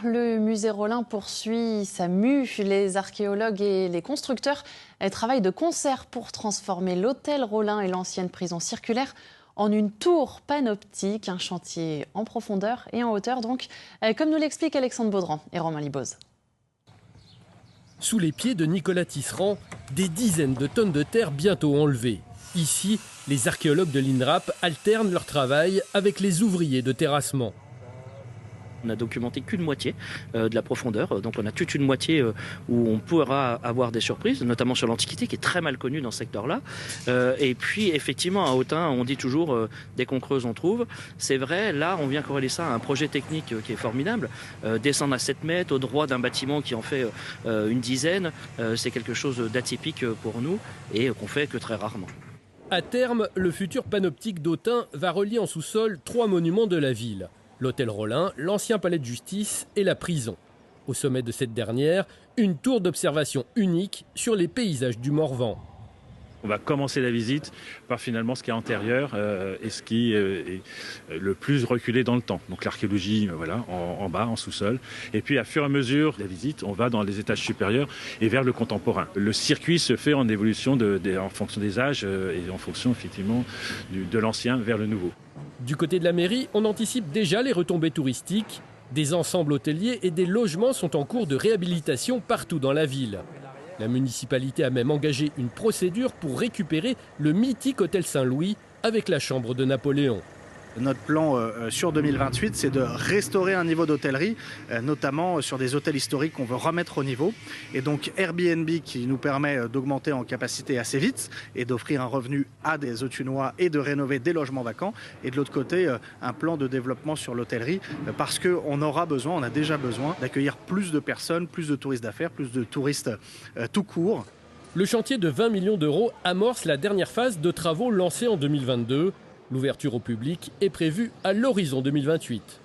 le musée Rollin poursuit sa mue. Les archéologues et les constructeurs travaillent de concert pour transformer l'hôtel Rollin et l'ancienne prison circulaire en une tour panoptique, un chantier en profondeur et en hauteur, donc, comme nous l'expliquent Alexandre Baudran et Romain Liboz. Sous les pieds de Nicolas Tisserand, des dizaines de tonnes de terre bientôt enlevées. Ici, les archéologues de l'INRAP alternent leur travail avec les ouvriers de terrassement. On n'a documenté qu'une moitié de la profondeur, donc on a toute une moitié où on pourra avoir des surprises, notamment sur l'Antiquité qui est très mal connue dans ce secteur-là. Et puis effectivement à Autun, on dit toujours dès qu'on creuse on trouve. C'est vrai, là on vient corréler ça à un projet technique qui est formidable. Descendre à 7 mètres au droit d'un bâtiment qui en fait une dizaine, c'est quelque chose d'atypique pour nous et qu'on fait que très rarement. À terme, le futur panoptique d'Autun va relier en sous-sol 3 monuments de la ville. L'hôtel Rollin, l'ancien palais de justice et la prison. Au sommet de cette dernière, une tour d'observation unique sur les paysages du Morvan. On va commencer la visite par finalement ce qui est antérieur et ce qui est le plus reculé dans le temps. Donc l'archéologie, voilà, en bas, en sous-sol. Et puis à fur et à mesure de la visite, on va dans les étages supérieurs et vers le contemporain. Le circuit se fait en évolution en fonction des âges et en fonction effectivement de l'ancien vers le nouveau. Du côté de la mairie, on anticipe déjà les retombées touristiques. Des ensembles hôteliers et des logements sont en cours de réhabilitation partout dans la ville. La municipalité a même engagé une procédure pour récupérer le mythique hôtel Saint-Louis avec la chambre de Napoléon. Notre plan sur 2028, c'est de restaurer un niveau d'hôtellerie, notamment sur des hôtels historiques qu'on veut remettre au niveau. Et donc Airbnb qui nous permet d'augmenter en capacité assez vite et d'offrir un revenu à des Authunois et de rénover des logements vacants. Et de l'autre côté, un plan de développement sur l'hôtellerie parce qu'on aura besoin, on a déjà besoin d'accueillir plus de personnes, plus de touristes d'affaires, plus de touristes tout court. Le chantier de 20 millions d'euros amorce la dernière phase de travaux lancés en 2022. L'ouverture au public est prévue à l'horizon 2028.